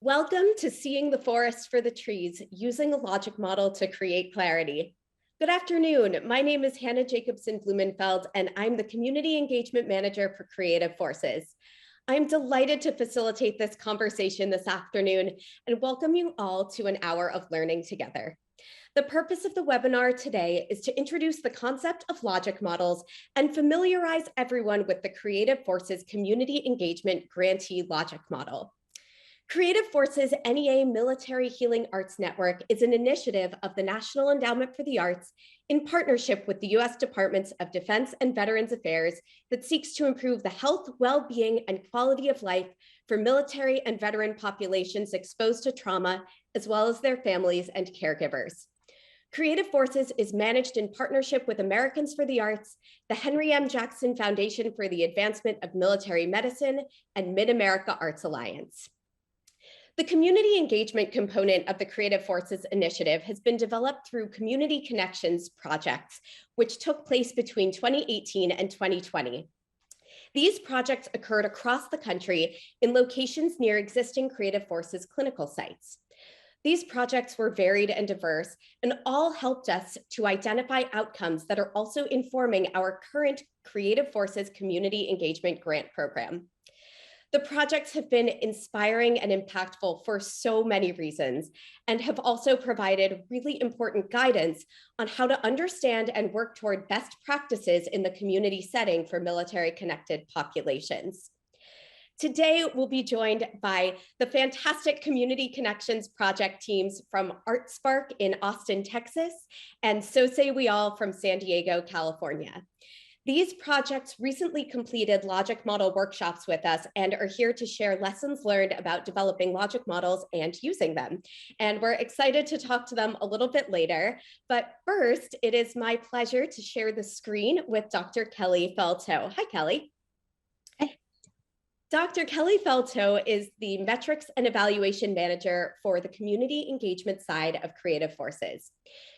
Welcome to Seeing the Forest for the Trees, using a logic model to create clarity. Good afternoon. My name is Hannah Jacobson Blumenfeld, and I'm the Community Engagement Manager for Creative Forces. I'm delighted to facilitate this conversation this afternoon and welcome you all to an hour of learning together. The purpose of the webinar today is to introduce the concept of logic models and familiarize everyone with the Creative Forces Community Engagement Grantee Logic Model. Creative Forces NEA Military Healing Arts Network is an initiative of the National Endowment for the Arts in partnership with the U.S. Departments of Defense and Veterans Affairs that seeks to improve the health, well-being, and quality of life for military and veteran populations exposed to trauma, as well as their families and caregivers. Creative Forces is managed in partnership with Americans for the Arts, the Henry M. Jackson Foundation for the Advancement of Military Medicine, and Mid-America Arts Alliance. The community engagement component of the Creative Forces initiative has been developed through Community Connections projects, which took place between 2018 and 2020. These projects occurred across the country in locations near existing Creative Forces clinical sites. These projects were varied and diverse and all helped us to identify outcomes that are also informing our current Creative Forces Community Engagement Grant Program. The projects have been inspiring and impactful for so many reasons and have also provided really important guidance on how to understand and work toward best practices in the community setting for military-connected populations. Today, we'll be joined by the fantastic Community Connections project teams from ArtSpark in Austin, Texas, and So Say We All from San Diego, California. These projects recently completed logic model workshops with us and are here to share lessons learned about developing logic models and using them. And we're excited to talk to them a little bit later. But first, it is my pleasure to share the screen with Dr. Kelly Felto. Hi, Kelly. Dr. Kelly Felto is the Metrics and Evaluation Manager for the Community Engagement side of Creative Forces.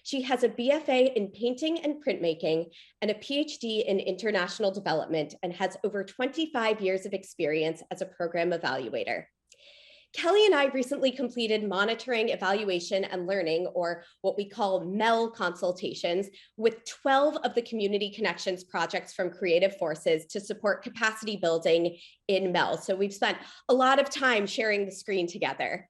She has a BFA in Painting and Printmaking and a PhD in International Development and has over 25 years of experience as a program evaluator. Kelly and I recently completed monitoring, evaluation, and learning, or what we call MEL consultations, with 12 of the Community Connections projects from Creative Forces to support capacity building in MEL. So we've spent a lot of time sharing the screen together.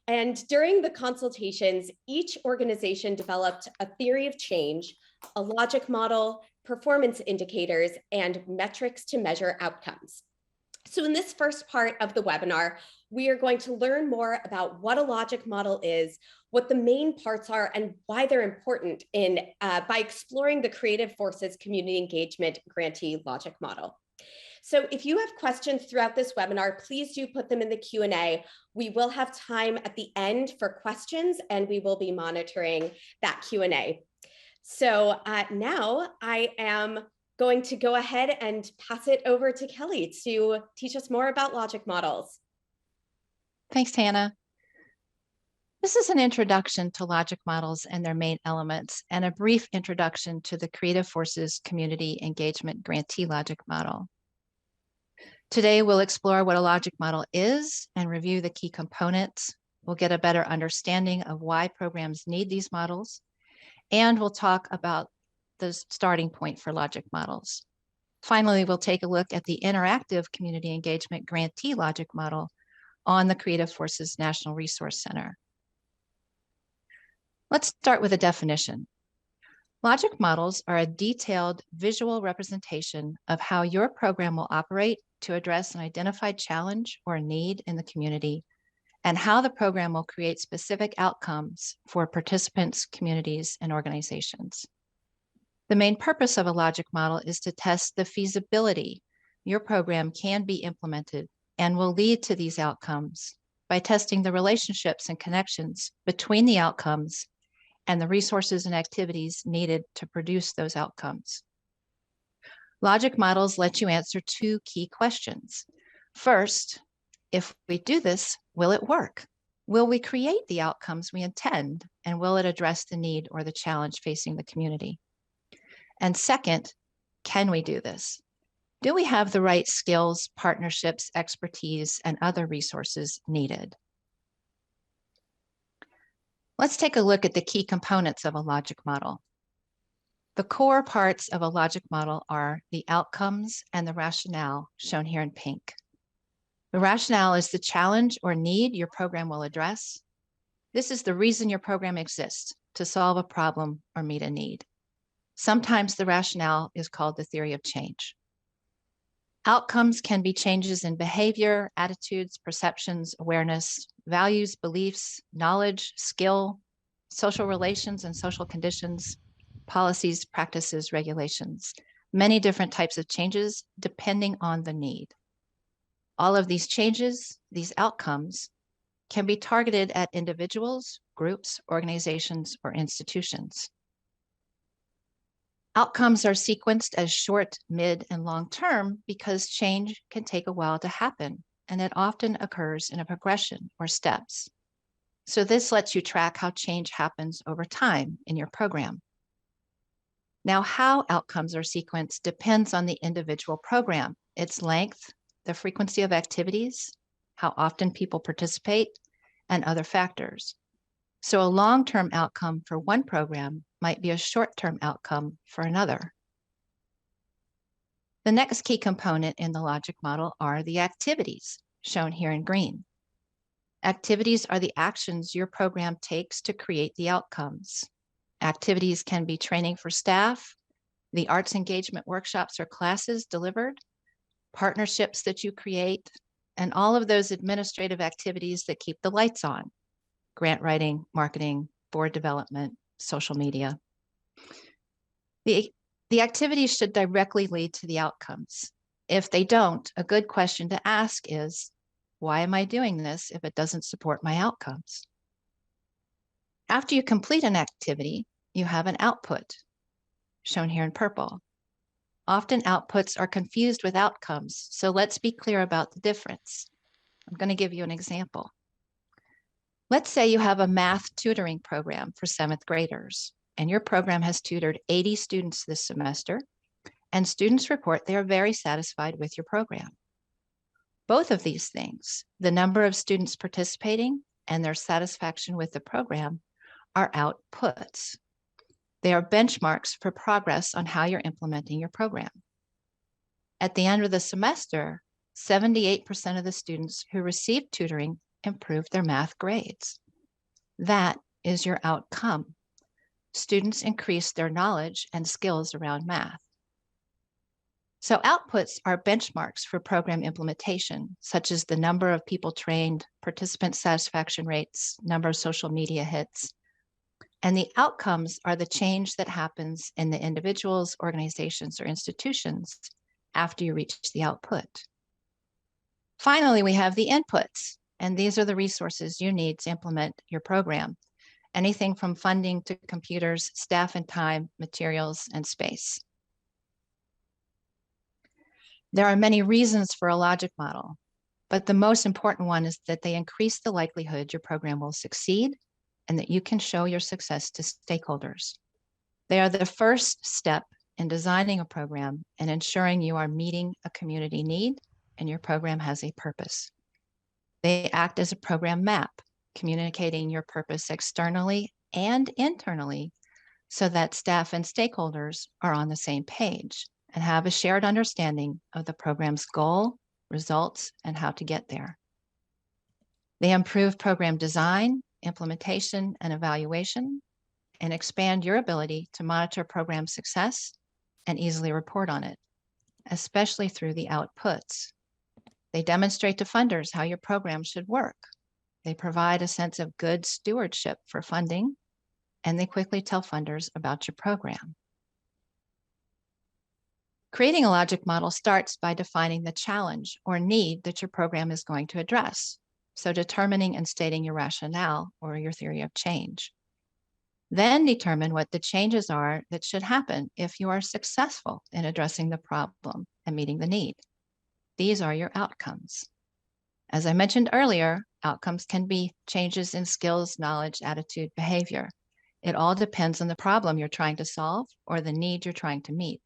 And during the consultations, each organization developed a theory of change, a logic model, performance indicators, and metrics to measure outcomes. So in this first part of the webinar, we are going to learn more about what a logic model is, what the main parts are, and why they're important by exploring the Creative Forces Community Engagement Grantee Logic Model. So if you have questions throughout this webinar, please do put them in the Q&A. We will have time at the end for questions, and we will be monitoring that Q&A. So now I am going to go ahead and pass it over to Kelly to teach us more about logic models. Thanks, Hannah. This is an introduction to logic models and their main elements, and a brief introduction to the Creative Forces Community Engagement Grantee Logic Model. Today, we'll explore what a logic model is and review the key components. We'll get a better understanding of why programs need these models, and we'll talk about the starting point for logic models. Finally, we'll take a look at the interactive community engagement grantee logic model on the Creative Forces National Resource Center. Let's start with a definition. Logic models are a detailed visual representation of how your program will operate to address an identified challenge or need in the community, and how the program will create specific outcomes for participants, communities, and organizations. The main purpose of a logic model is to test the feasibility your program can be implemented and will lead to these outcomes by testing the relationships and connections between the outcomes and the resources and activities needed to produce those outcomes. Logic models let you answer two key questions. First, if we do this, will it work? Will we create the outcomes we intend, and will it address the need or the challenge facing the community? And second, can we do this? Do we have the right skills, partnerships, expertise, and other resources needed? Let's take a look at the key components of a logic model. The core parts of a logic model are the outcomes and the rationale, shown here in pink. The rationale is the challenge or need your program will address. This is the reason your program exists, to solve a problem or meet a need. Sometimes the rationale is called the theory of change. Outcomes can be changes in behavior, attitudes, perceptions, awareness, values, beliefs, knowledge, skill, social relations and social conditions, policies, practices, regulations, many different types of changes depending on the need. All of these changes, these outcomes, can be targeted at individuals, groups, organizations, or institutions. Outcomes are sequenced as short, mid, and long term because change can take a while to happen, and it often occurs in a progression or steps. So this lets you track how change happens over time in your program. Now, how outcomes are sequenced depends on the individual program, its length, the frequency of activities, how often people participate, and other factors. So a long-term outcome for one program might be a short-term outcome for another. The next key component in the logic model are the activities, shown here in green. Activities are the actions your program takes to create the outcomes. Activities can be training for staff, the arts engagement workshops or classes delivered, partnerships that you create, and all of those administrative activities that keep the lights on: grant writing, marketing, board development, social media. The activities should directly lead to the outcomes. If they don't, a good question to ask is, why am I doing this if it doesn't support my outcomes? After you complete an activity, you have an output, shown here in purple. Often outputs are confused with outcomes, so let's be clear about the difference. I'm going to give you an example. Let's say you have a math tutoring program for 7th graders, and your program has tutored 80 students this semester, and students report they are very satisfied with your program. Both of these things, the number of students participating and their satisfaction with the program, are outputs. They are benchmarks for progress on how you're implementing your program. At the end of the semester, 78% of the students who received tutoring improved their math grades. That is your outcome. Students increased their knowledge and skills around math. So outputs are benchmarks for program implementation, such as the number of people trained, participant satisfaction rates, number of social media hits. And the outcomes are the change that happens in the individuals, organizations, or institutions after you reach the output. Finally, we have the inputs, and these are the resources you need to implement your program. Anything from funding to computers, staff and time, materials, and space. There are many reasons for a logic model, but the most important one is that they increase the likelihood your program will succeed and that you can show your success to stakeholders. They are the first step in designing a program and ensuring you are meeting a community need and your program has a purpose. They act as a program map, communicating your purpose externally and internally so that staff and stakeholders are on the same page and have a shared understanding of the program's goal, results, and how to get there. They improve program design, implementation, and evaluation, and expand your ability to monitor program success and easily report on it, especially through the outputs. They demonstrate to funders how your program should work. They provide a sense of good stewardship for funding, and they quickly tell funders about your program. Creating a logic model starts by defining the challenge or need that your program is going to address. So determining and stating your rationale or your theory of change. Then determine what the changes are that should happen if you are successful in addressing the problem and meeting the need. These are your outcomes. As I mentioned earlier, outcomes can be changes in skills, knowledge, attitude, behavior. It all depends on the problem you're trying to solve or the need you're trying to meet.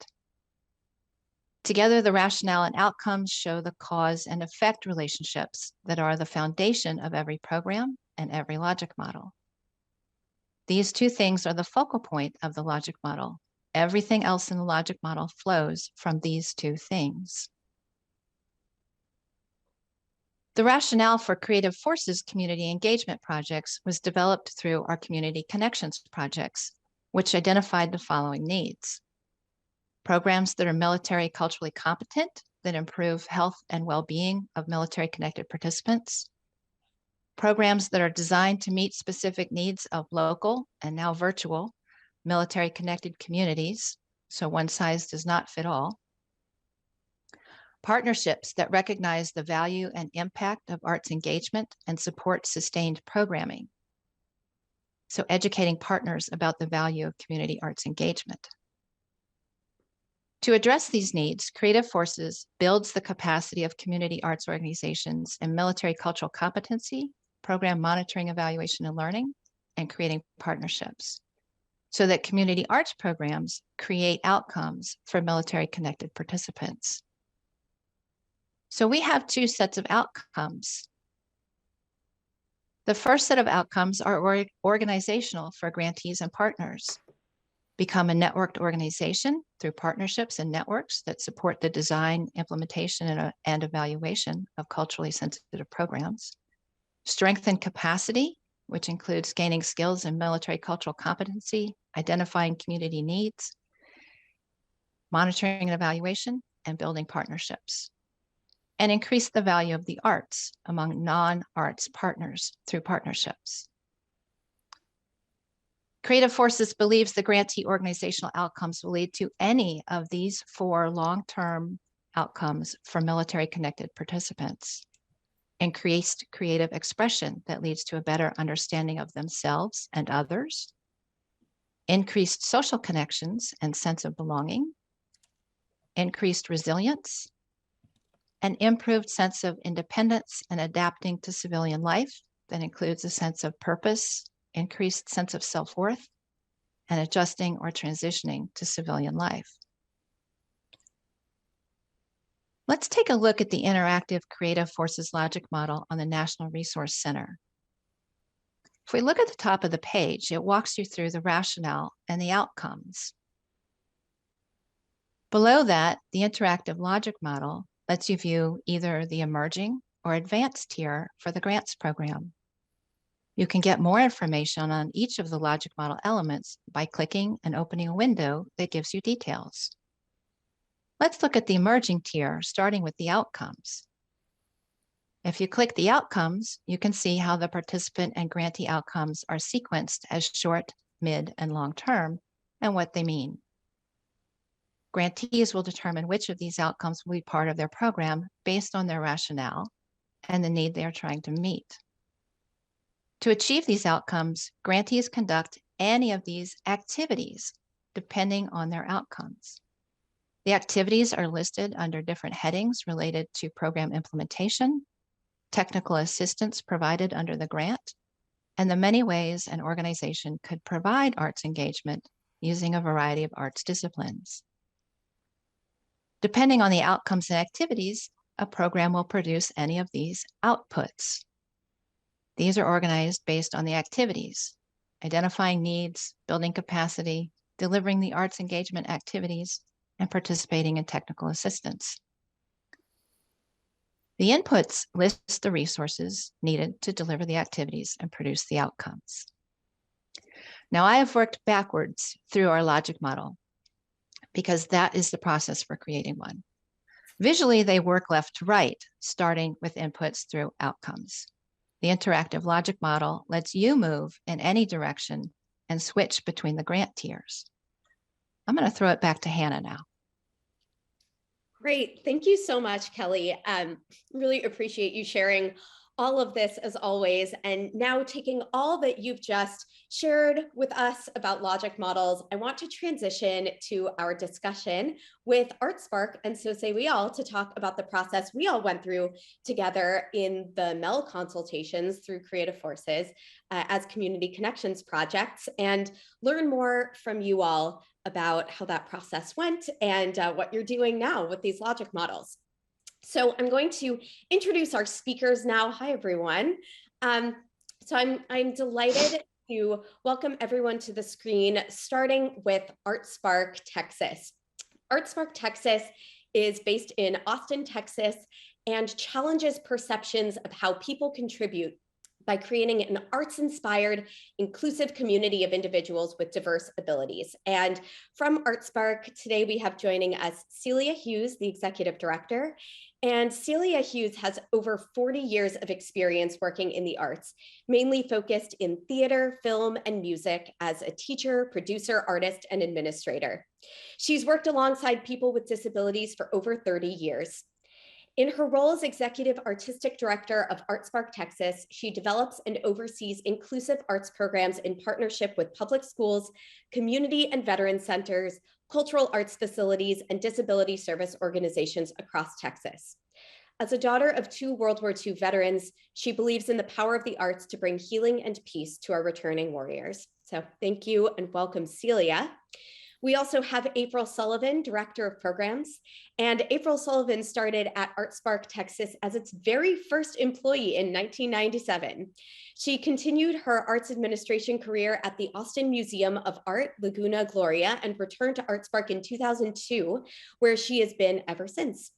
Together, the rationale and outcomes show the cause and effect relationships that are the foundation of every program and every logic model. These two things are the focal point of the logic model. Everything else in the logic model flows from these two things. The rationale for Creative Forces community engagement projects was developed through our community connections projects, which identified the following needs. Programs that are military culturally competent, that improve health and well-being of military connected participants. Programs that are designed to meet specific needs of local and now virtual military connected communities, so one size does not fit all. Partnerships that recognize the value and impact of arts engagement and support sustained programming. So educating partners about the value of community arts engagement. To address these needs, Creative Forces builds the capacity of community arts organizations in military cultural competency, program monitoring, evaluation, and learning, and creating partnerships, so that community arts programs create outcomes for military connected participants. So we have two sets of outcomes. The first set of outcomes are organizational for grantees and partners. Become a networked organization through partnerships and networks that support the design, implementation, and evaluation of culturally sensitive programs. Strengthen capacity, which includes gaining skills in military cultural competency, identifying community needs, monitoring and evaluation, and building partnerships. And increase the value of the arts among non-arts partners through partnerships. Creative Forces believes the grantee organizational outcomes will lead to any of these four long-term outcomes for military connected participants. Increased creative expression that leads to a better understanding of themselves and others. Increased social connections and sense of belonging. Increased resilience. An improved sense of independence and adapting to civilian life that includes a sense of purpose, increased sense of self-worth, and adjusting or transitioning to civilian life. Let's take a look at the interactive Creative Forces logic model on the National Resource Center. If we look at the top of the page, it walks you through the rationale and the outcomes. Below that, the interactive logic model lets you view either the emerging or advanced tier for the grants program. You can get more information on each of the logic model elements by clicking and opening a window that gives you details. Let's look at the emerging tier, starting with the outcomes. If you click the outcomes, you can see how the participant and grantee outcomes are sequenced as short, mid, and long term, and what they mean. Grantees will determine which of these outcomes will be part of their program based on their rationale and the need they are trying to meet. To achieve these outcomes, grantees conduct any of these activities depending on their outcomes. The activities are listed under different headings related to program implementation, technical assistance provided under the grant, and the many ways an organization could provide arts engagement using a variety of arts disciplines. Depending on the outcomes and activities, a program will produce any of these outputs. These are organized based on the activities, identifying needs, building capacity, delivering the arts engagement activities, and participating in technical assistance. The inputs list the resources needed to deliver the activities and produce the outcomes. Now, I have worked backwards through our logic model because that is the process for creating one. Visually, they work left to right, starting with inputs through outcomes. The interactive logic model lets you move in any direction and switch between the grant tiers. I'm going to throw it back to Hannah now. Great. Thank you so much, Kelly. Really appreciate you sharing all of this as always. And now taking all that you've just shared with us about logic models, I want to transition to our discussion with ArtSpark and So Say We All to talk about the process we all went through together in the MEL consultations through Creative Forces as community connections projects, and learn more from you all about how that process went and what you're doing now with these logic models. So I'm going to introduce our speakers now. Hi, everyone. So I'm delighted to welcome everyone to the screen, starting with ArtSpark Texas. ArtSpark Texas is based in Austin, Texas, and challenges perceptions of how people contribute by creating an arts-inspired, inclusive community of individuals with diverse abilities. And from ArtSpark, today we have joining us Celia Hughes, the Executive Director. And Celia Hughes has over 40 years of experience working in the arts, mainly focused in theater, film, and music as a teacher, producer, artist, and administrator. She's worked alongside people with disabilities for over 30 years. In her role as Executive Artistic Director of ArtSpark Texas, she develops and oversees inclusive arts programs in partnership with public schools, community and veteran centers, cultural arts facilities, and disability service organizations across Texas. As a daughter of two World War II veterans, she believes in the power of the arts to bring healing and peace to our returning warriors. So thank you and welcome, Celia. We also have April Sullivan, Director of Programs, and April Sullivan started at ArtSpark Texas as its very first employee in 1997. She continued her arts administration career at the Austin Museum of Art, Laguna Gloria, and returned to ArtSpark in 2002, where she has been ever since.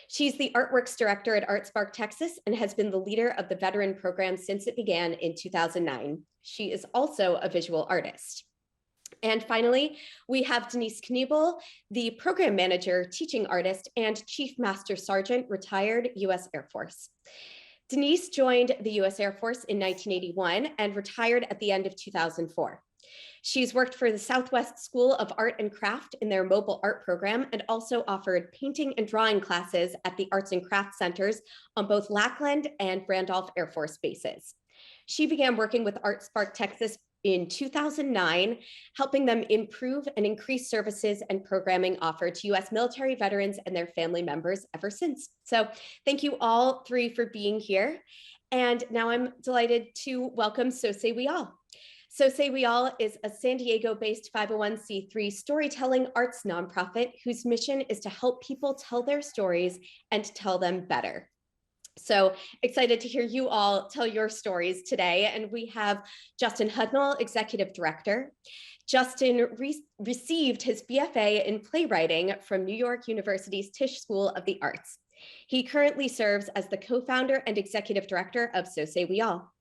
She's the Artworks Director at ArtSpark Texas and has been the leader of the veteran program since it began in 2009. She is also a visual artist. And finally, we have Denise Knebel, the program manager, teaching artist, and Chief Master Sergeant, retired U.S. Air Force. Denise joined the U.S. Air Force in 1981 and retired at the end of 2004. She's worked for the Southwest School of Art and Craft in their mobile art program and also offered painting and drawing classes at the Arts and Crafts Centers on both Lackland and Randolph Air Force bases. She began working with ArtSpark Texas in 2009, helping them improve and increase services and programming offered to U.S. military veterans and their family members ever since. So thank you all three for being here. And now I'm delighted to welcome So Say We All. So Say We All is a San Diego-based 501c3 storytelling arts nonprofit whose mission is to help people tell their stories and tell them better. So excited to hear you all tell your stories today. And we have Justin Hudnall, Executive Director. Justin received his BFA in playwriting from New York University's Tisch School of the Arts. He currently serves as the co-founder and executive director of So Say We All.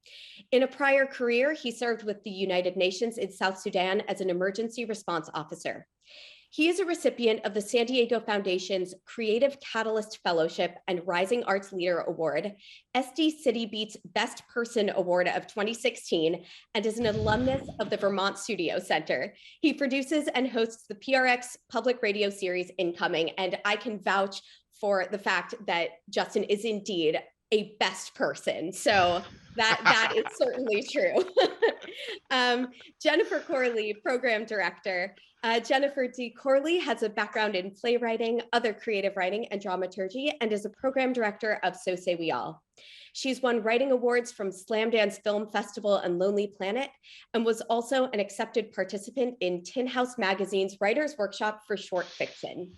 In a prior career, he served with the United Nations in South Sudan as an emergency response officer. He is a recipient of the San Diego Foundation's Creative Catalyst Fellowship and Rising Arts Leader Award, SD City Beat's Best Person Award of 2016, and is an alumnus of the Vermont Studio Center. He produces and hosts the PRX public radio series Incoming, and I can vouch for the fact that Justin is indeed a best person. So that is certainly true. Jennifer Corley, Program Director. Jennifer D. Corley has a background in playwriting, other creative writing, and dramaturgy, and is a Program Director of So Say We All. She's won writing awards from Slamdance Film Festival and Lonely Planet, and was also an accepted participant in Tin House Magazine's Writers' Workshop for Short Fiction.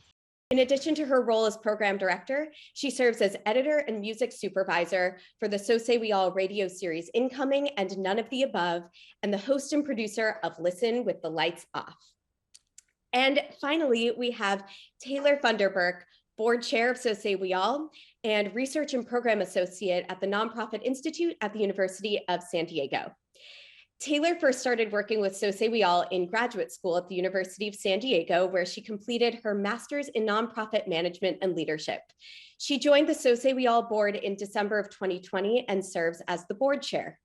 In addition to her role as program director, she serves as editor and music supervisor for the So Say We All radio series Incoming and None of the Above, and the host and producer of Listen with the Lights Off. And finally, we have Taylor Funderburk, board chair of So Say We All, and research and program associate at the Nonprofit Institute at the University of San Diego. Taylor first started working with So Say We All in graduate school at the University of San Diego, where she completed her master's in nonprofit management and leadership. She joined the So Say We All board in December of 2020 and serves as the board chair.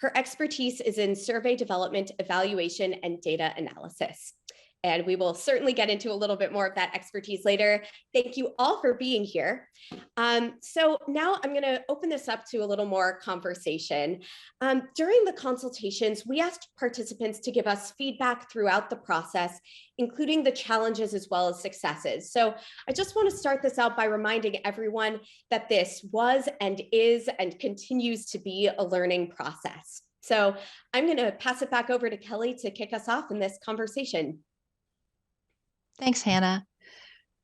Her expertise is in survey development, evaluation, and data analysis. And we will certainly get into a little bit more of that expertise later. Thank you all for being here. So now I'm going to open this up to a little more conversation. During the consultations, we asked participants to give us feedback throughout the process, including the challenges as well as successes. So I just want to start this out by reminding everyone that this was and is and continues to be a learning process. So I'm going to pass it back over to Kelly to kick us off in this conversation. Thanks, Hannah.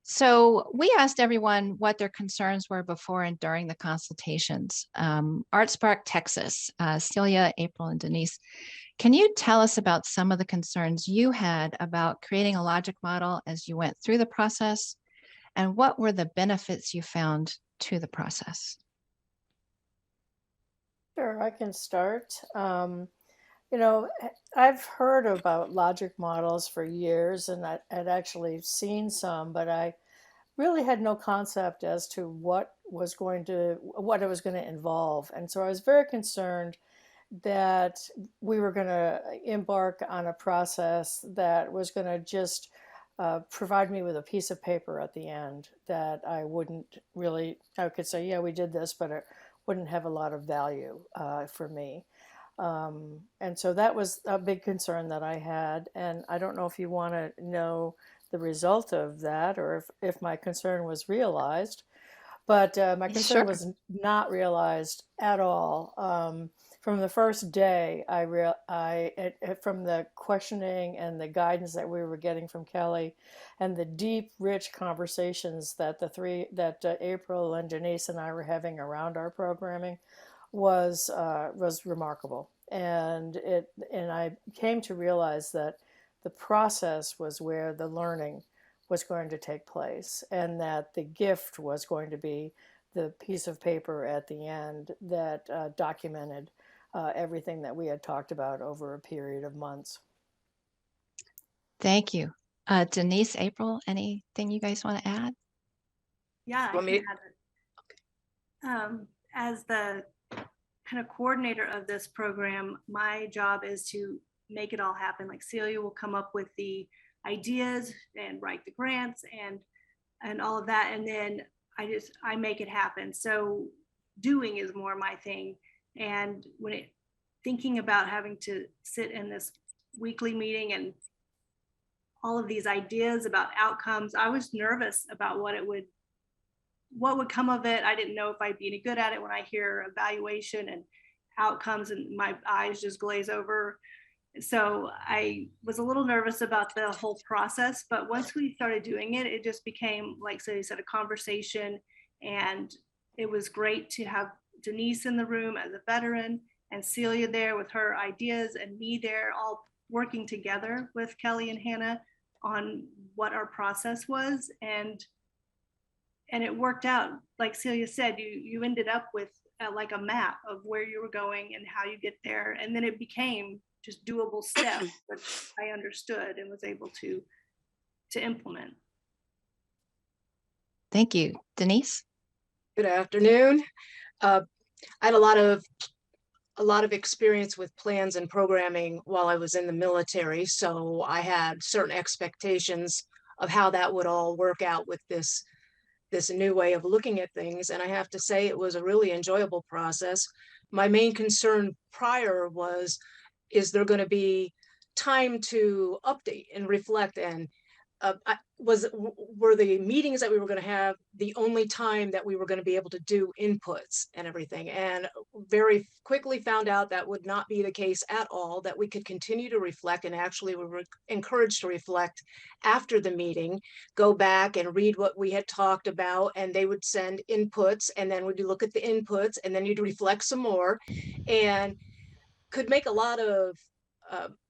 So we asked everyone what their concerns were before and during the consultations. ArtSpark Texas, Celia, April, and Denise, Can you tell us about some of the concerns you had about creating a logic model as you went through the process, and what were the benefits you found to the process? Sure, I can start. You know, I've heard about logic models for years, and I'd actually seen some, but I really had no concept as to what it was going to involve. And so I was very concerned that we were going to embark on a process that was going to just provide me with a piece of paper at the end that I could say, yeah, we did this, but it wouldn't have a lot of value for me. And so that was a big concern that I had. And I don't know if you want to know the result of that, or if my concern was realized. But my concern Sure. was not realized at all. From the first day, from the questioning and the guidance that we were getting from Kelly, and the deep, rich conversations that April and Denise and I were having around our programming, was remarkable. And I came to realize that the process was where the learning was going to take place, and that the gift was going to be the piece of paper at the end that documented everything that we had talked about over a period of months. Thank you. Denise, April, anything you guys want to add? Yeah, I can add it. As the kind of coordinator of this program, my job is to make it all happen. Like Celia will come up with the ideas and write the grants and all of that, and then I make it happen. So doing is more my thing. And thinking about having to sit in this weekly meeting and all of these ideas about outcomes, I was nervous about what would come of it. I didn't know if I'd be any good at it when I hear evaluation and outcomes, and my eyes just glaze over. So I was a little nervous about the whole process, but once we started doing it, it just became, like Celia said, a conversation. And it was great to have Denise in the room as a veteran, and Celia there with her ideas, and me there, all working together with Kelly and Hannah on what our process was. And it worked out. Like Celia said, you ended up with like a map of where you were going and how you get there. And then it became just doable steps, which I understood and was able to implement. Thank you. Denise? Good afternoon. I had a lot of experience with plans and programming while I was in the military, so I had certain expectations of how that would all work out with this new way of looking at things. And I have to say, it was a really enjoyable process. My main concern prior was, is there going to be time to update and reflect? And were the meetings that we were going to have the only time that we were going to be able to do inputs and everything? And very quickly found out that would not be the case at all, that we could continue to reflect, and actually we were encouraged to reflect after the meeting, go back and read what we had talked about, and they would send inputs, and then we'd look at the inputs, and then you'd reflect some more, and could make a lot of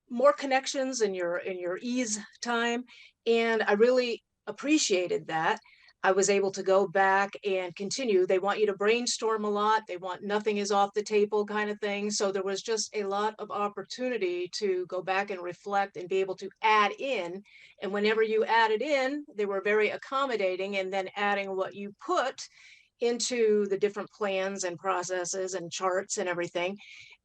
more connections in your ease time. And I really appreciated that. I was able to go back and continue. They want you to brainstorm a lot. They want nothing is off the table kind of thing. So there was just a lot of opportunity to go back and reflect and be able to add in. And whenever you added in, they were very accommodating, and then adding what you put into the different plans and processes and charts and everything.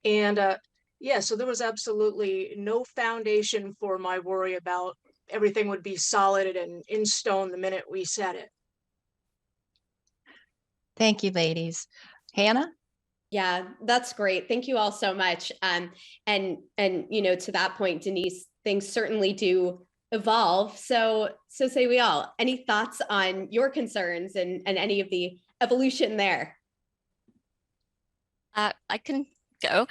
And yeah, so there was absolutely no foundation for my worry about everything would be solid and in stone the minute we said it. Thank you, ladies. Hannah? Yeah, that's great. Thank you all so much. And to that point, Denise, things certainly do evolve. So say we all. Any thoughts on your concerns and any of the evolution there? I can go.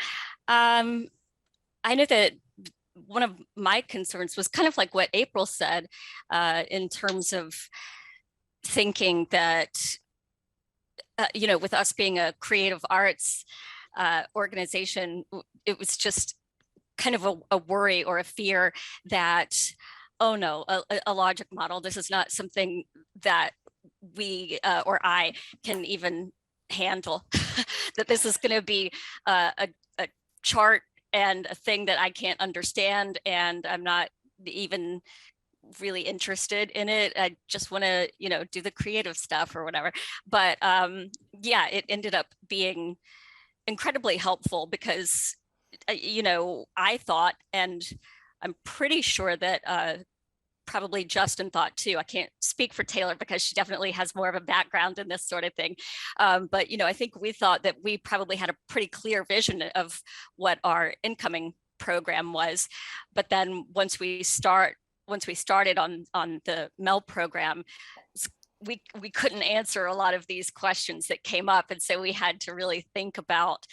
I know that one of my concerns was kind of like what April said, in terms of thinking that, with us being a creative arts organization, it was just kind of a worry or a fear that, oh no, a logic model, this is not something that we or I can even handle, that this is going to be a chart and a thing that I can't understand, and I'm not even really interested in it. I just want to, do the creative stuff or whatever. But yeah, it ended up being incredibly helpful because, I thought, and I'm pretty sure that probably Justin thought too. I can't speak for Taylor because she definitely has more of a background in this sort of thing. But, I think we thought that we probably had a pretty clear vision of what our incoming program was. But then once we started on the MEL program, we couldn't answer a lot of these questions that came up. And so we had to really think about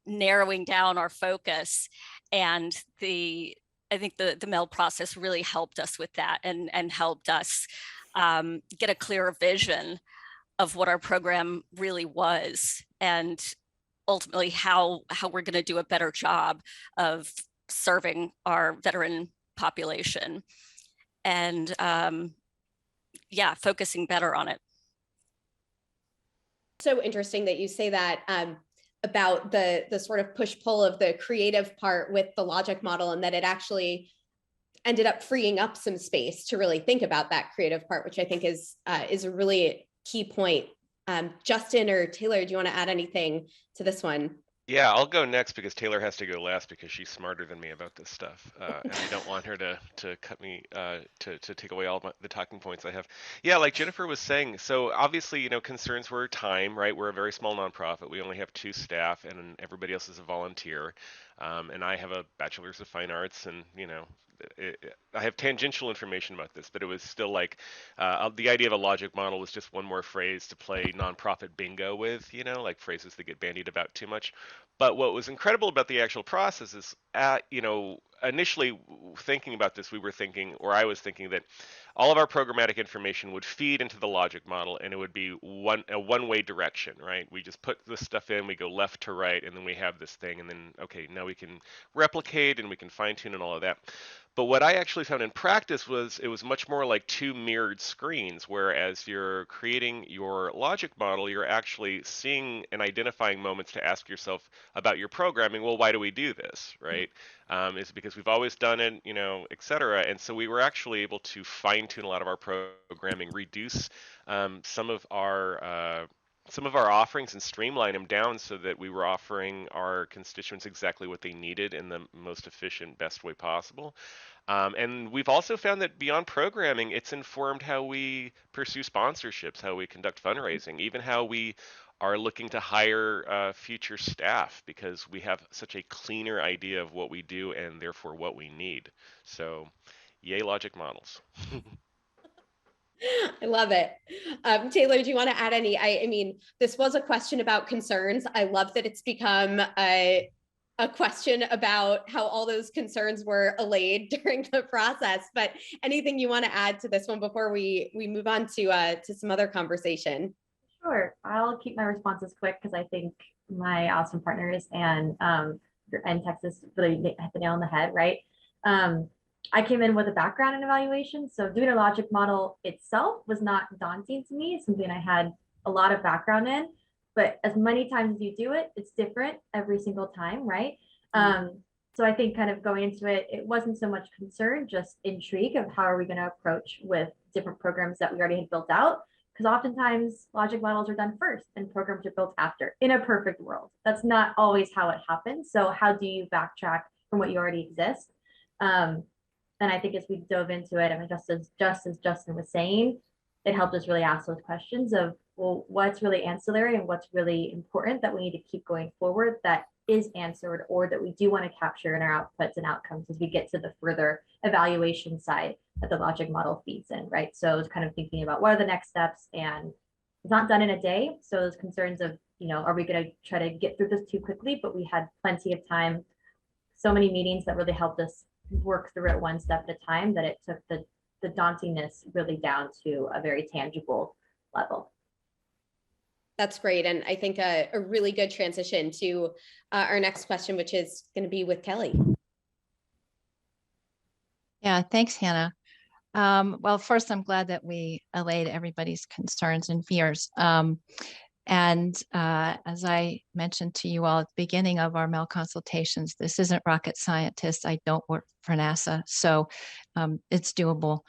narrowing down our focus, and I think the MEL process really helped us with that, and helped us get a clearer vision of what our program really was, and ultimately how we're going to do a better job of serving our veteran population, and yeah, focusing better on it. So interesting that you say that about the sort of push-pull of the creative part with the logic model, and that it actually ended up freeing up some space to really think about that creative part, which I think is a really key point. Justin or Taylor, do you want to add anything to this one? Yeah, I'll go next because Taylor has to go last because she's smarter than me about this stuff, and I don't want her to cut me to take away all the talking points I have. Yeah, like Jennifer was saying, so obviously, concerns were time, right? We're a very small nonprofit. We only have 2 staff, and everybody else is a volunteer. And I have a bachelor's of fine arts, and I have tangential information about this, but it was still like the idea of a logic model was just one more phrase to play nonprofit bingo with, like phrases that get bandied about too much. But what was incredible about the actual process is, initially thinking about this, we were thinking, or I was thinking, that all of our programmatic information would feed into the logic model, and it would be a one-way direction, right? We just put this stuff in, we go left to right, and then we have this thing, and then, okay, now we can replicate and we can fine-tune and all of that. But what I actually found in practice was it was much more like 2 mirrored screens, whereas you're creating your logic model, you're actually seeing and identifying moments to ask yourself about your programming. Well, why do we do this, right? Is it because we've always done it, et cetera? And so we were actually able to fine tune a lot of our programming, reduce some of our offerings, and streamline them down so that we were offering our constituents exactly what they needed in the most efficient, best way possible. And we've also found that beyond programming, it's informed how we pursue sponsorships, how we conduct fundraising, even how we are looking to hire future staff, because we have such a cleaner idea of what we do and therefore what we need. So yay, logic models. I love it. Taylor, do you want to add any? I mean, this was a question about concerns. I love that it's become a question about how all those concerns were allayed during the process. But anything you want to add to this one before we move on to some other conversation? Sure. I'll keep my responses quick because I think my awesome partners and Texas really hit the nail on the head, right? I came in with a background in evaluation, so doing a logic model itself was not daunting to me. It's something I had a lot of background in, but as many times as you do it, it's different every single time, right? So I think kind of going into it, it wasn't so much concern, just intrigue of how are we going to approach with different programs that we already had built out. Because oftentimes logic models are done first and programs are built after in a perfect world. That's not always how it happens. So how do you backtrack from what you already exist? And I think as we dove into it, I mean, just as Justin was saying, it helped us really ask those questions of, well, what's really ancillary and what's really important that we need to keep going forward that is answered, or that we do want to capture in our outputs and outcomes as we get to the further evaluation side that the logic model feeds in, right? So it's kind of thinking about what are the next steps, and it's not done in a day. So those concerns of, are we going to try to get through this too quickly? But we had plenty of time, so many meetings that really helped us work through it one step at a time, that it took the dauntingness really down to a very tangible level. That's great. And I think a really good transition to our next question, which is going to be with Kelly. Yeah, thanks, Hannah. Well, first, I'm glad that we allayed everybody's concerns and fears. As I mentioned to you all at the beginning of our mail consultations, this isn't rocket scientist. I don't work for NASA, so it's doable.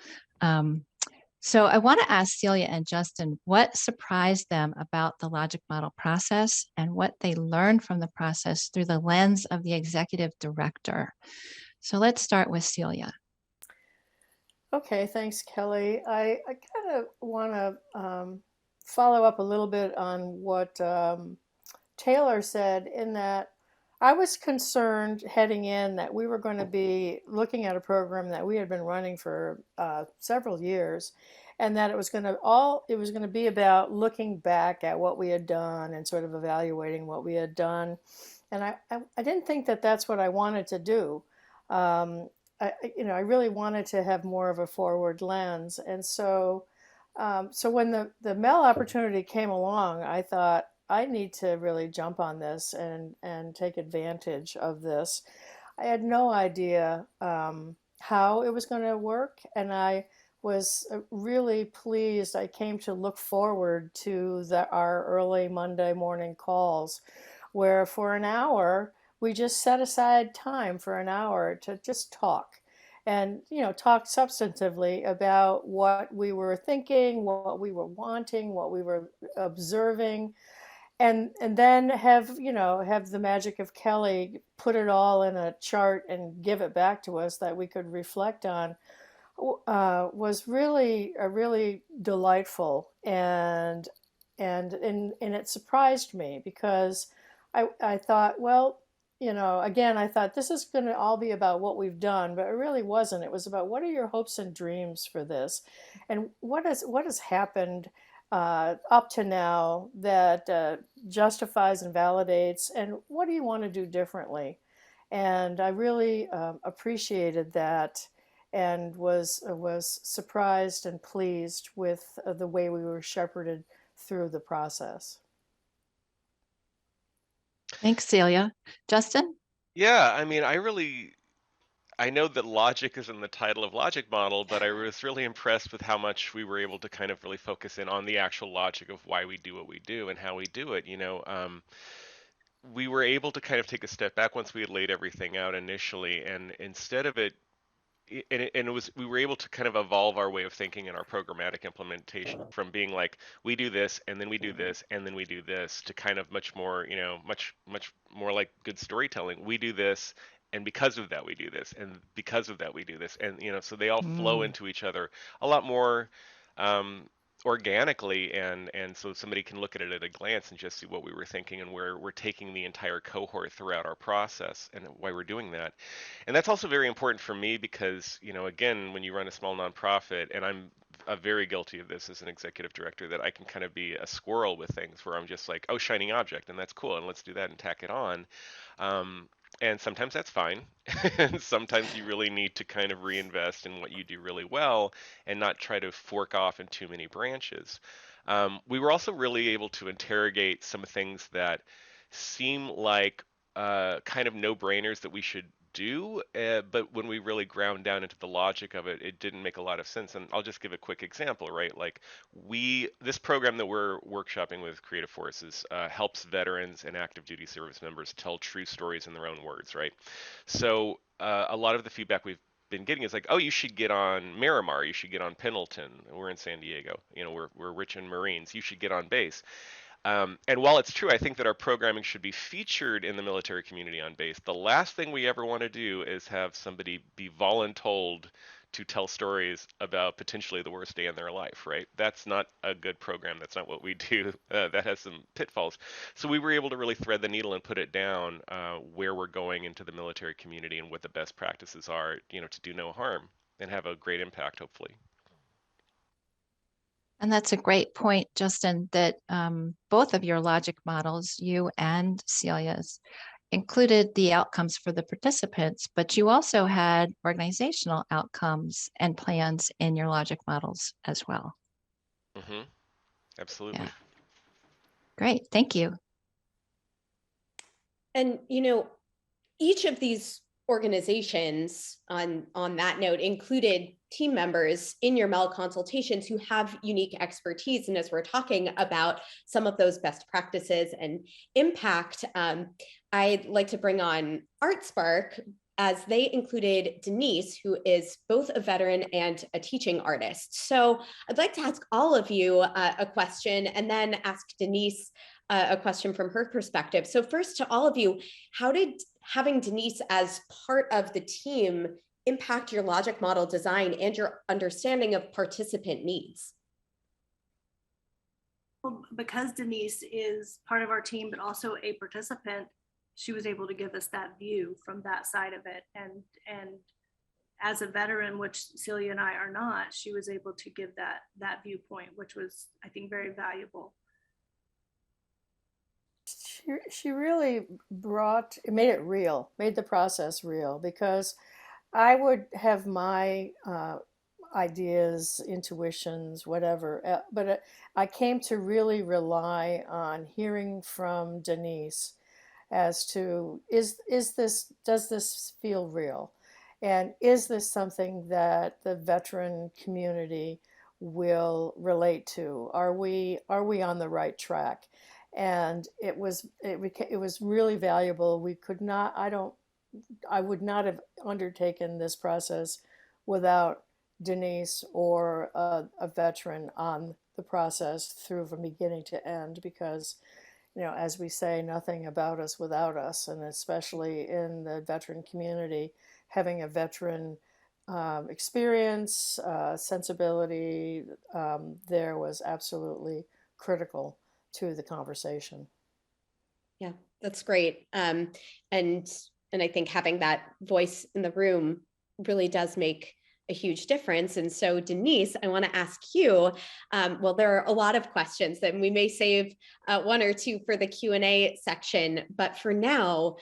So I want to ask Celia and Justin what surprised them about the logic model process and what they learned from the process through the lens of the executive director. So let's start with Celia. Okay, thanks, Kelly. I kind of want to follow up a little bit on what Taylor said, in that I was concerned heading in that we were going to be looking at a program that we had been running for several years, and that it was going to be about looking back at what we had done and sort of evaluating what we had done. And I didn't think that that's what I wanted to do. I really wanted to have more of a forward lens. And so when the Mel opportunity came along, I thought, I need to really jump on this and take advantage of this. I had no idea how it was going to work, and I was really pleased. I came to look forward to our early Monday morning calls, where for an hour we just set aside time for an hour to just talk, and talk substantively about what we were thinking, what we were wanting, what we were observing, and then have the magic of Kelly put it all in a chart and give it back to us that we could reflect on. Was really delightful, and it surprised me, because I thought, well, again, I thought this is going to all be about what we've done, but it really wasn't. It was about, what are your hopes and dreams for this, and what has happened up to now that justifies and validates, and what do you want to do differently? And I really appreciated that, and was surprised and pleased with the way we were shepherded through the process. Thanks, Celia. Justin? Yeah, I mean, I know that logic is in the title of logic model, but I was really impressed with how much we were able to kind of really focus in on the actual logic of why we do what we do and how we do it. We were able to kind of take a step back once we had laid everything out initially, and instead of it, and it was, we were able to kind of evolve our way of thinking in our programmatic implementation from being like, we do this and then we do this and then we do this, to kind of much more, much more like good storytelling. We do this, and because of that we do this, and because of that we do this, and so they all flow into each other a lot more organically, and so somebody can look at it at a glance and just see what we were thinking and where we're taking the entire cohort throughout our process and why we're doing that. And that's also very important for me because, again, when you run a small nonprofit, and I'm very guilty of this as an executive director, that I can kind of be a squirrel with things where I'm just like, oh, shining object, and that's cool, and let's do that and tack it on. And sometimes that's fine. And sometimes you really need to kind of reinvest in what you do really well and not try to fork off in too many branches. We were also really able to interrogate some things that seem like kind of no-brainers that we should do, but when we really ground down into the logic of it, it didn't make a lot of sense. And I'll just give a quick example, right? Like this program that we're workshopping with Creative Forces helps veterans and active duty service members tell true stories in their own words, right? So a lot of the feedback we've been getting is like, oh, you should get on Miramar, you should get on Pendleton. We're in San Diego, we're rich in Marines. You should get on base. And while it's true, I think that our programming should be featured in the military community on base, the last thing we ever want to do is have somebody be voluntold to tell stories about potentially the worst day in their life, right? That's not a good program. That's not what we do. That has some pitfalls. So we were able to really thread the needle and put it down where we're going into the military community and what the best practices are, to do no harm and have a great impact, hopefully. And that's a great point, Justin, that both of your logic models, you and Celia's, included the outcomes for the participants, but you also had organizational outcomes and plans in your logic models as well. Mm-hmm. Absolutely. Yeah. Great, thank you. And, each of these organizations on that note included team members in your MEL consultations who have unique expertise. And as we're talking about some of those best practices and impact, I'd like to bring on ArtSpark, as they included Denise, who is both a veteran and a teaching artist. So I'd like to ask all of you a question and then ask Denise a question from her perspective. So first, to all of you, how did having Denise as part of the team impact your logic model design and your understanding of participant needs? Well, because Denise is part of our team, but also a participant, she was able to give us that view from that side of it. And as a veteran, which Celia and I are not, she was able to give that viewpoint, which was, I think, very valuable. She really made it real, made the process real, because I would have my ideas, intuitions, whatever, but I came to really rely on hearing from Denise as to, does this feel real? And is this something that the veteran community will relate to? Are we on the right track? And it was really valuable. I would not have undertaken this process without Denise or a veteran on the process through from beginning to end, because, as we say, nothing about us without us, and especially in the veteran community, having a veteran experience, sensibility, there was absolutely critical to the conversation. Yeah, that's great. And I think having that voice in the room really does make a huge difference. And so, Denise, I want to ask you, well, there are a lot of questions that we may save one or two for the Q&A section, but for now,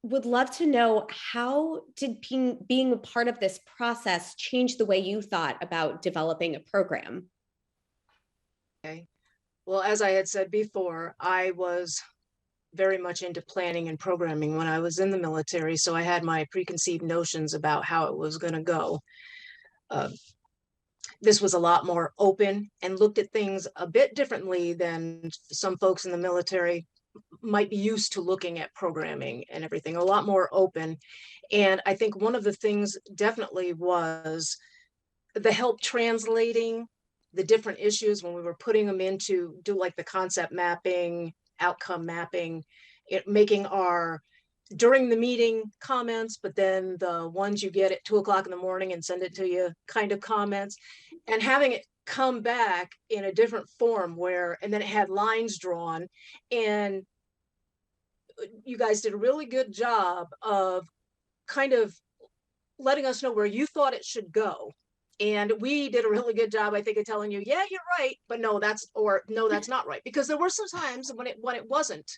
would love to know, how did being a part of this process change the way you thought about developing a program? Okay. Well, as I had said before, I was very much into planning and programming when I was in the military, so I had my preconceived notions about how it was going to go. This was a lot more open and looked at things a bit differently than some folks in the military might be used to looking at programming and everything, a lot more open. And I think one of the things definitely was the help translating the different issues when we were putting them into do like the concept mapping, outcome mapping, making our during the meeting comments, but then the ones you get at 2 o'clock in the morning and send it to you kind of comments, and having it come back in a different form and then it had lines drawn, and you guys did a really good job of kind of letting us know where you thought it should go. And we did a really good job, I think, of telling you, yeah, you're right, but no, that's not right. Because there were some times when it wasn't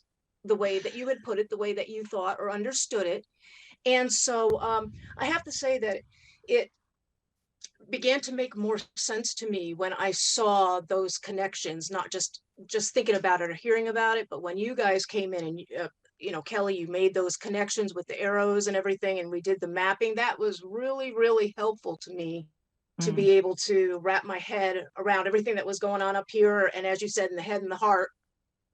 the way that you had put it, the way that you thought or understood it. And so I have to say that it began to make more sense to me when I saw those connections, not just thinking about it or hearing about it, but when you guys came in and Kelly, you made those connections with the arrows and everything, and we did the mapping. That was really, really helpful to me to be able to wrap my head around everything that was going on up here, and as you said, in the head and the heart,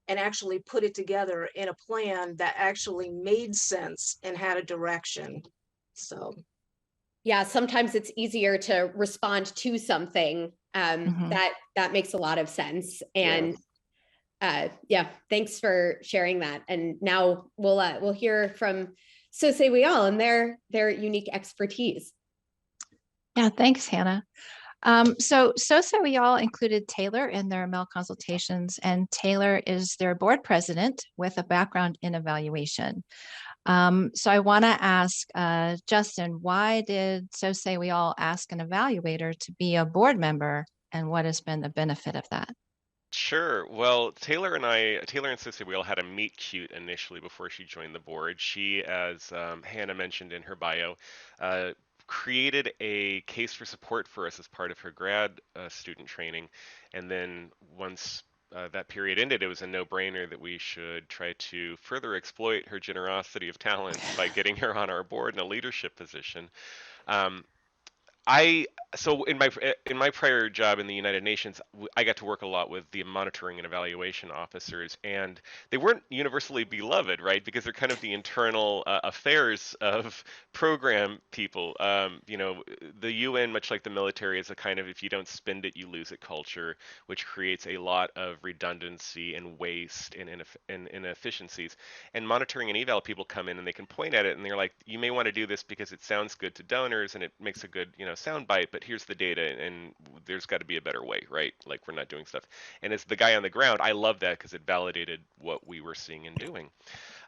and actually put it together in a plan that actually made sense and had a direction. So yeah, sometimes it's easier to respond to something that makes a lot of sense. And yeah, thanks for sharing that. And now we'll hear from So Say We All and their unique expertise. Yeah, thanks, Hannah. So Say We All included Taylor in their MEL consultations, and Taylor is their board president with a background in evaluation. So I want to ask Justin, why did So Say We All ask an evaluator to be a board member, and what has been the benefit of that? Sure. Well, Taylor and So Say We All had a meet cute initially before she joined the board. She, as Hannah mentioned in her bio, created a case for support for us as part of her grad student training. And then once that period ended, it was a no-brainer that we should try to further exploit her generosity of talent by getting her on our board in a leadership position. Um, so in my prior job in the United Nations, I got to work a lot with the monitoring and evaluation officers, and they weren't universally beloved, right? Because they're kind of the internal affairs of program people. The UN, much like the military, is a kind of if you don't spend it, you lose it culture, which creates a lot of redundancy and waste and inefficiencies. And monitoring and eval people come in and they can point at it and they're like, you may want to do this because it sounds good to donors and it makes a good, sound bite, but here's the data and there's got to be a better way, right? Like we're not doing stuff. And as the guy on the ground, I love that because it validated what we were seeing and doing.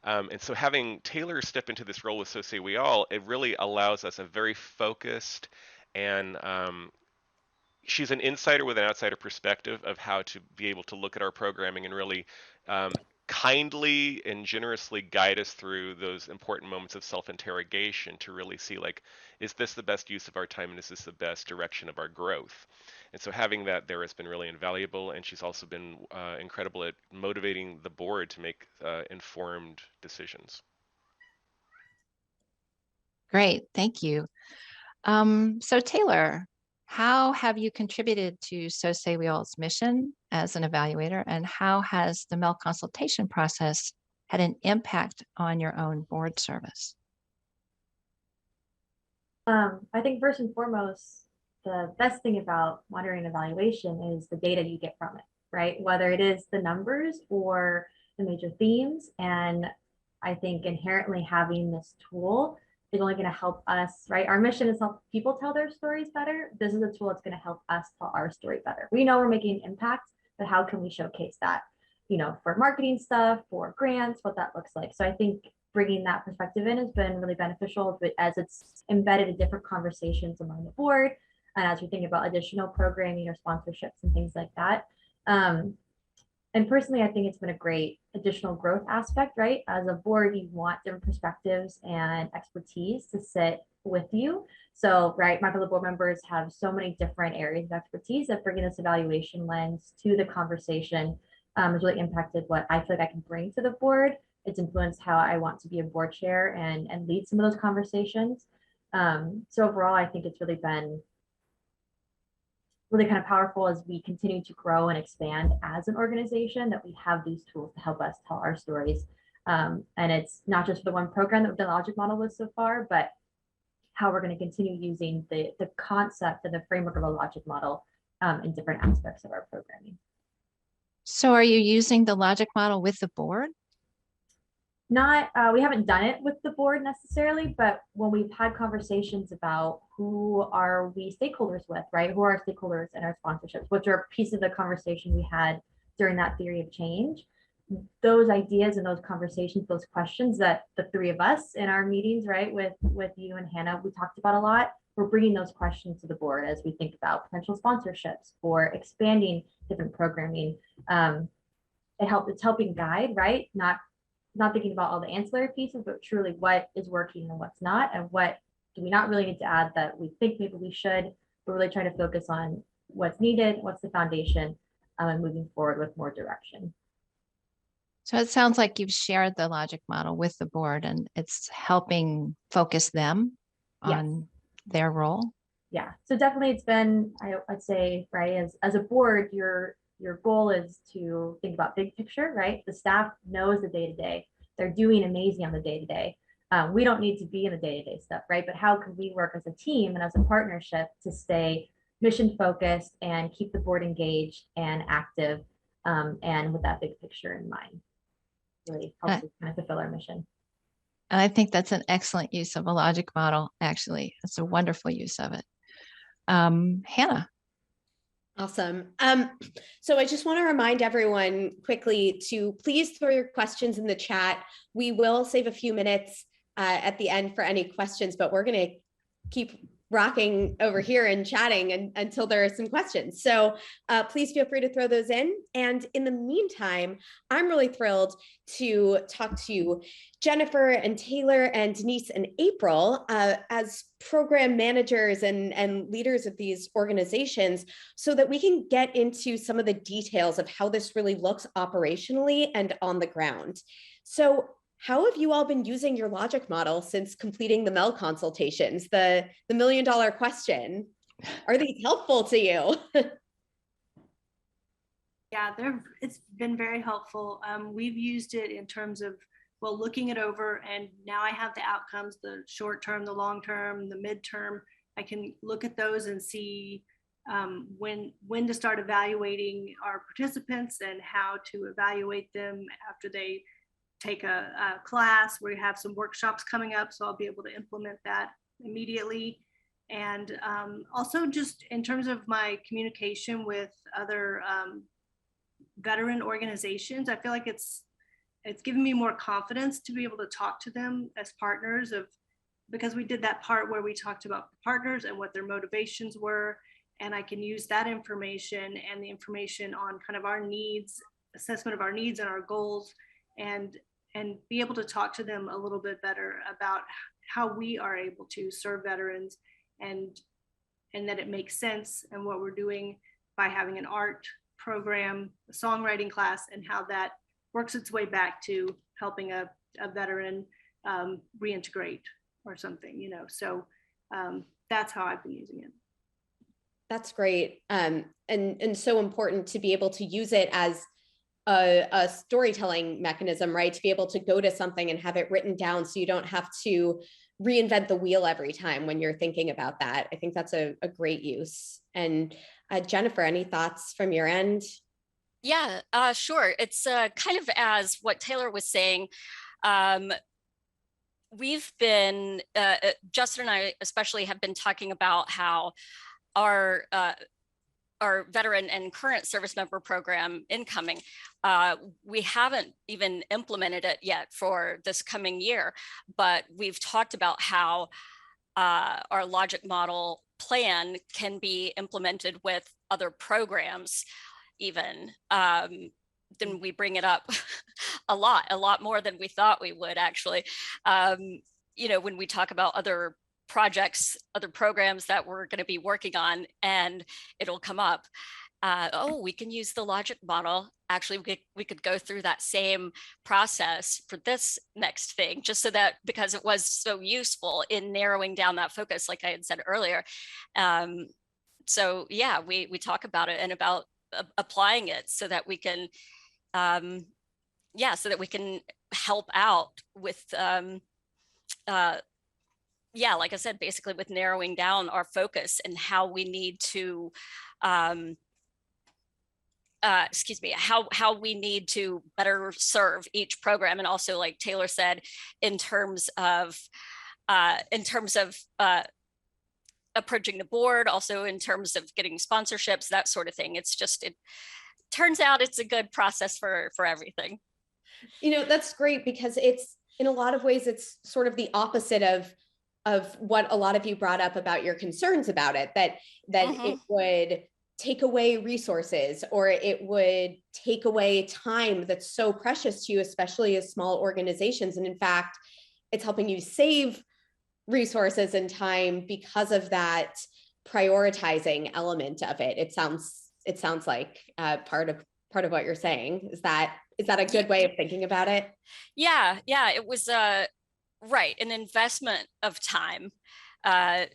And so having Taylor step into this role with So Say We All, it really allows us a very focused and she's an insider with an outsider perspective of how to be able to look at our programming and really kindly and generously guide us through those important moments of self-interrogation to really see, like, is this the best use of our time and is this the best direction of our growth? And so having that there has been really invaluable, and she's also been incredible at motivating the board to make informed decisions. Great, thank you. So Taylor, how have you contributed to So Say We All's mission as an evaluator, and how has the MEL consultation process had an impact on your own board service? I think first and foremost, the best thing about monitoring evaluation is the data you get from it, right? Whether it is the numbers or the major themes. And I think inherently having this tool is only going to help us, right? Our mission is help people tell their stories better. This is a tool that's going to help us tell our story better. We know we're making an impact, but how can we showcase that, for marketing stuff, for grants, what that looks like. So I think bringing that perspective in has been really beneficial, but as it's embedded in different conversations among the board, and as we think about additional programming or sponsorships and things like that. And personally, I think it's been a great additional growth aspect, right? As a board, you want different perspectives and expertise to sit with you. So, right, my fellow board members have so many different areas of expertise that bringing this evaluation lens to the conversation has really impacted what I feel like I can bring to the board. It's influenced how I want to be a board chair and lead some of those conversations. So overall, I think it's really been really kind of powerful as we continue to grow and expand as an organization, that we have these tools to help us tell our stories. And it's not just for the one program that we've done the logic model with so far, but how we're going to continue using the concept and the framework of a logic model in different aspects of our programming. So are you using the logic model with the board? Not, we haven't done it with the board necessarily, but when we've had conversations about who are we stakeholders with, right? Who are our stakeholders in our sponsorships, which are a piece of the conversation we had during that theory of change. Those ideas and those conversations, those questions that the three of us in our meetings, right, with you and Hannah, we talked about a lot. We're bringing those questions to the board as we think about potential sponsorships or expanding different programming. It's helping guide, right? Not thinking about all the ancillary pieces, but truly what is working and what's not, and what do we not really need to add that we think maybe we should, but really trying to focus on what's needed, what's the foundation, and moving forward with more direction. So it sounds like you've shared the logic model with the board and it's helping focus them on their role. Yeah. So definitely it's been, I'd say, right, as a board, your goal is to think about big picture, right? The staff knows the day-to-day. They're doing amazing on the day-to-day. We don't need to be in the day-to-day stuff, right? But how can we work as a team and as a partnership to stay mission focused and keep the board engaged and active, and with that big picture in mind? Really helps us kind of fulfill our mission. And I think that's an excellent use of a logic model, actually. It's a wonderful use of it. Hannah. Awesome. So I just want to remind everyone quickly to please throw your questions in the chat. We will save a few minutes at the end for any questions, but we're going to keep rocking over here and chatting until there are some questions. So please feel free to throw those in. And in the meantime, I'm really thrilled to talk to Jennifer and Taylor and Denise and April as program managers and leaders of these organizations, so that we can get into some of the details of how this really looks operationally and on the ground. So how have you all been using your logic model since completing the MEL consultations? The $1 million question. Are these helpful to you? Yeah, it's been very helpful. We've used it in terms of, well, looking it over, and now I have the outcomes, the short term, the long term, the midterm. I can look at those and see when to start evaluating our participants and how to evaluate them after they take a class. We have some workshops coming up, so I'll be able to implement that immediately. And also just in terms of my communication with other veteran organizations, I feel like it's given me more confidence to be able to talk to them as partners, because we did that part where we talked about partners and what their motivations were. And I can use that information and the information on kind of our needs, assessment of our needs and our goals, and be able to talk to them a little bit better about how we are able to serve veterans, and that it makes sense, and what we're doing by having an art program, a songwriting class, and how that works its way back to helping a veteran reintegrate or something, so that's how I've been using it. That's great. And so important to be able to use it as a storytelling mechanism, right? To be able to go to something and have it written down, so you don't have to reinvent the wheel every time when you're thinking about that. I think that's a great use. And Jennifer, any thoughts from your end? Yeah, sure. It's kind of as what Taylor was saying. We've been, Justin and I especially have been talking about how our veteran and current service member program incoming, we haven't even implemented it yet for this coming year, but we've talked about how our logic model plan can be implemented with other programs even. Then we bring it up a lot more than we thought we would, actually. When we talk about other projects, other programs that we're going to be working on, and it'll come up. We can use the logic model. Actually, we could go through that same process for this next thing, just so that, because it was so useful in narrowing down that focus, like I had said earlier. So yeah, we talk about it and about applying it so that we can, help out with, like I said, basically with narrowing down our focus and how we need to, how we need to better serve each program. And also, like Taylor said, in terms of approaching the board, also in terms of getting sponsorships, that sort of thing. It's just, it turns out it's a good process for everything. That's great, because it's, in a lot of ways, it's sort of the opposite of what a lot of you brought up about your concerns about it, that it would take away resources, or it would take away time that's so precious to you, especially as small organizations. And in fact, it's helping you save resources and time because of that prioritizing element of it. It sounds like part of what you're saying. Is that a good way of thinking about it? Yeah, it was right, an investment of time. As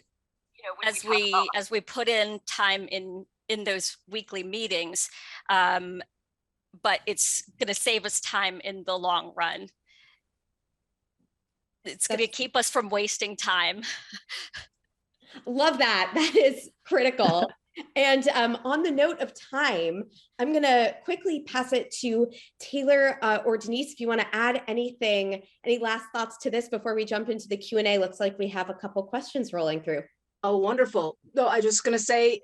we put in time in those weekly meetings, but it's going to save us time in the long run. It's going to keep us from wasting time. Love that. That is critical. And on the note of time, I'm going to quickly pass it to Taylor or Denise, if you want to add anything, any last thoughts to this before we jump into the Q&A. Looks like we have a couple questions rolling through. Oh, wonderful. No, I'm just going to say,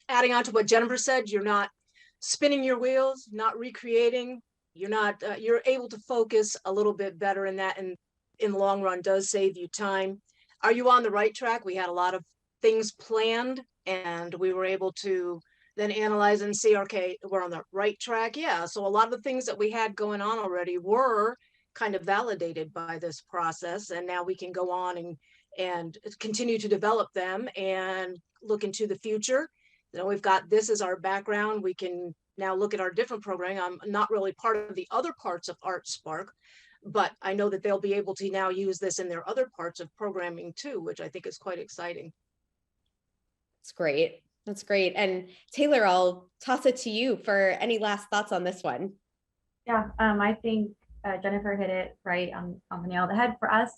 adding on to what Jennifer said, you're not spinning your wheels, not recreating. You're able to focus a little bit better in that, and in the long run does save you time. are you on the right track? We had a lot of things planned, and we were able to then analyze and see, okay, we're on the right track. Yeah, so a lot of the things that we had going on already were kind of validated by this process, and now we can go on and continue to develop them and look into the future. You know, we've got this as our background. We can now look at our different programming. I'm not really part of the other parts of ArtSpark, but I know that they'll be able to now use this in their other parts of programming too, which I think is quite exciting. That's great. That's great. And Taylor, I'll toss it to you for any last thoughts on this one. Yeah, I think Jennifer hit it right on the nail of the head for us.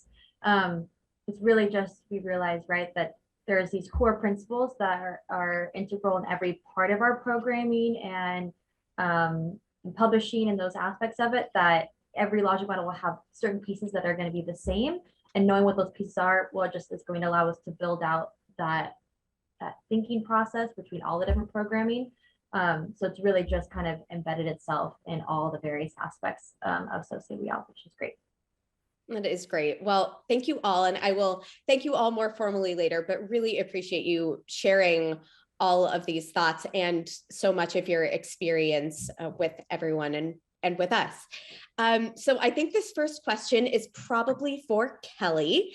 It's really just, we realize, right, that there's these core principles that are integral in every part of our programming and publishing and those aspects of it, that every logic model will have certain pieces that are going to be the same. And knowing what those pieces are, well, just is going to allow us to build out that thinking process between all the different programming. So it's really just kind of embedded itself in all the various aspects of Celia, which is great. That is great. Well, thank you all. And I will thank you all more formally later, but really appreciate you sharing all of these thoughts and so much of your experience with everyone and with us. So I think this first question is probably for Kelly.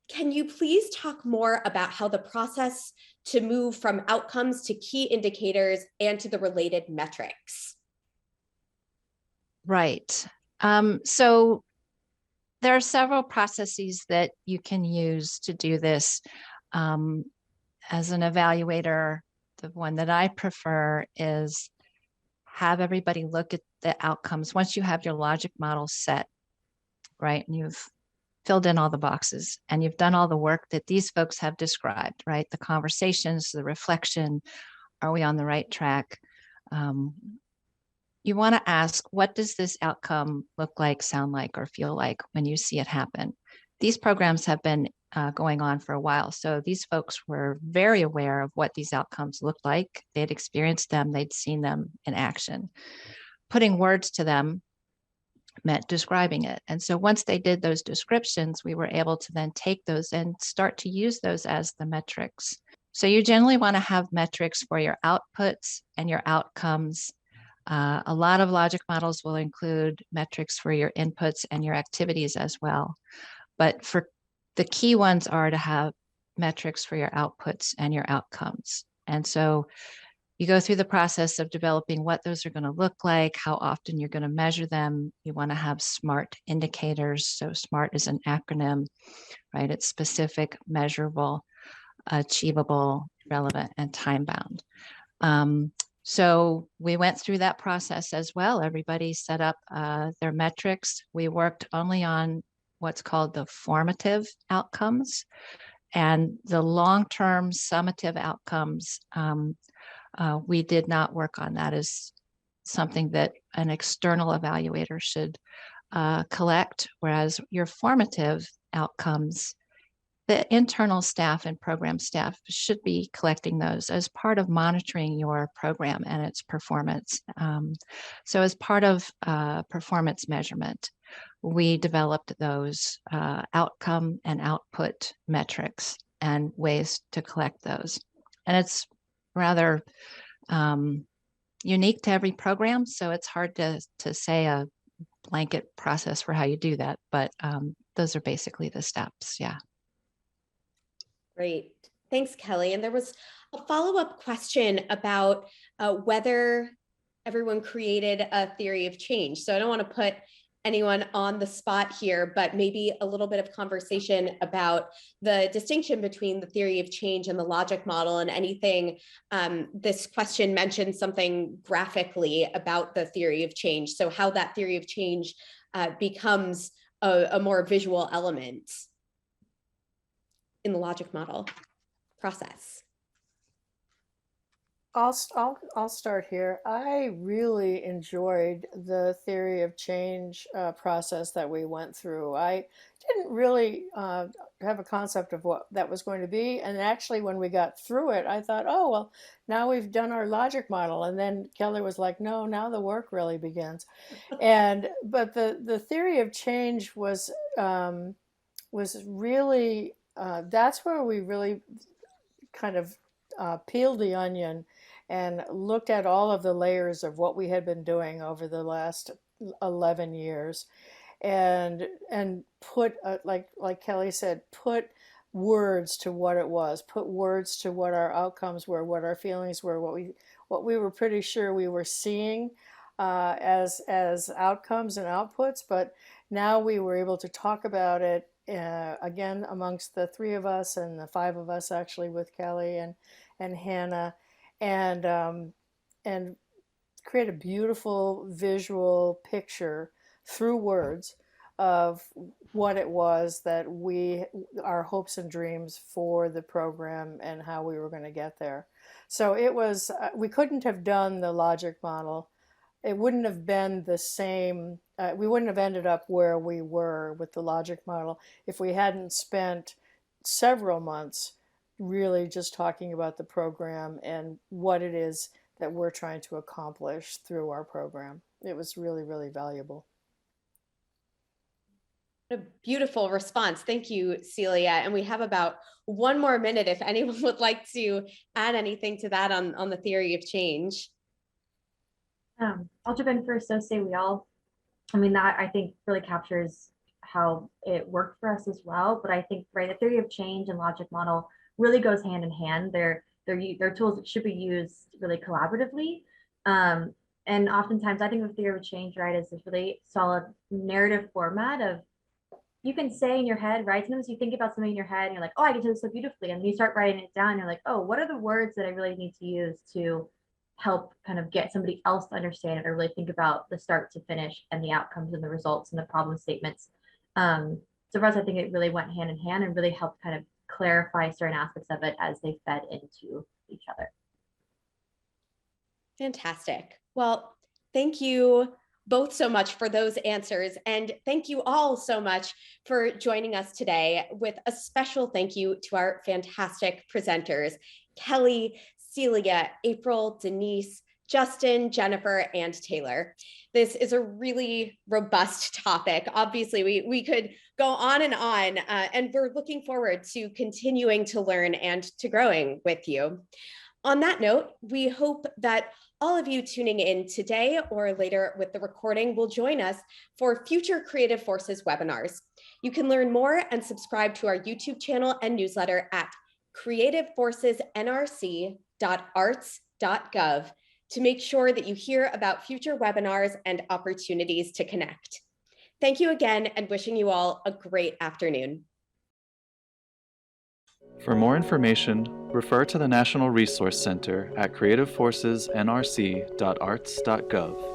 Can you please talk more about how the process to move from outcomes to key indicators and to the related metrics? Right. So there are several processes that you can use to do this. As an evaluator, the one that I prefer is have everybody look at the outcomes. Once you have your logic model set, right, and you've filled in all the boxes and you've done all the work that these folks have described, right? The conversations, the reflection, are we on the right track? You want to ask, what does this outcome look like, sound like, or feel like when you see it happen? These programs have been going on for a while. So these folks were very aware of what these outcomes looked like. They'd experienced them, they'd seen them in action. Putting words to them meant describing it. And so once they did those descriptions, we were able to then take those and start to use those as the metrics. So you generally want to have metrics for your outputs and your outcomes. A lot of logic models will include metrics for your inputs and your activities as well. But for the key ones are to have metrics for your outputs and your outcomes. And so you go through the process of developing what those are going to look like, how often you're going to measure them. You want to have SMART indicators. So SMART is an acronym, right? It's specific, measurable, achievable, relevant, and time-bound. So we went through that process as well. Everybody set up their metrics. We worked only on what's called the formative outcomes, and the long-term summative outcomes. We did not work on. That is something that an external evaluator should collect, whereas your formative outcomes, the internal staff and program staff should be collecting those as part of monitoring your program and its performance. So as part of performance measurement, we developed those outcome and output metrics and ways to collect those. And it's rather unique to every program, so it's hard to say a blanket process for how you do that, but those are basically the steps, yeah. Great. Thanks, Kelly. And there was a follow-up question about whether everyone created a theory of change. So I don't want to put anyone on the spot here, but maybe a little bit of conversation about the distinction between the theory of change and the logic model, and anything. This question mentioned something graphically about the theory of change. So how that theory of change becomes a more visual element in the logic model process. I'll start here. I really enjoyed the theory of change process that we went through. I didn't really have a concept of what that was going to be. And actually, when we got through it, I thought, oh, well, now we've done our logic model. And then Kelly was like, no, now the work really begins. But the theory of change was was really, that's where we really kind of peeled the onion and looked at all of the layers of what we had been doing over the last 11 years, and put like Kelly said, put words to what it was, put words to what our outcomes were, what our feelings were, what we were pretty sure we were seeing as outcomes and outputs. But now we were able to talk about it again amongst the three of us and the five of us actually with Kelly and Hannah, and create a beautiful visual picture through words of what it was that our hopes and dreams for the program and how we were going to get there. So it was, we couldn't have done the logic model. It wouldn't have been the same. We wouldn't have ended up where we were with the logic model if we hadn't spent several months really just talking about the program and what it is that we're trying to accomplish through our program. It was really, really valuable. A beautiful response. Thank you, Celia. And we have about 1 more minute if anyone would like to add anything to that on the theory of change. I'll jump in first. So say we all, I mean, that I think really captures how it worked for us as well. But I think, right, the theory of change and logic model really goes hand in hand. They're tools that should be used really collaboratively. And oftentimes I think of theory of change, right, as this really solid narrative format of, you can say in your head, right? Sometimes you think about something in your head and you're like, oh, I can do this so beautifully. And then you start writing it down and you're like, oh, what are the words that I really need to use to help kind of get somebody else to understand it or really think about the start to finish and the outcomes and the results and the problem statements. So for us, I think it really went hand in hand and really helped kind of clarify certain aspects of it as they fed into each other. Fantastic. Well, thank you both so much for those answers. And thank you all so much for joining us today, with a special thank you to our fantastic presenters, Kelly, Celia, April, Denise, Justin, Jennifer, and Taylor. This is a really robust topic. Obviously, we could go on, and we're looking forward to continuing to learn and to growing with you. On that note, we hope that all of you tuning in today or later with the recording will join us for future Creative Forces webinars. You can learn more and subscribe to our YouTube channel and newsletter at creativeforcesnrc.arts.gov to make sure that you hear about future webinars and opportunities to connect. Thank you again, and wishing you all a great afternoon. For more information, refer to the National Resource Center at creativeforcesnrc.arts.gov.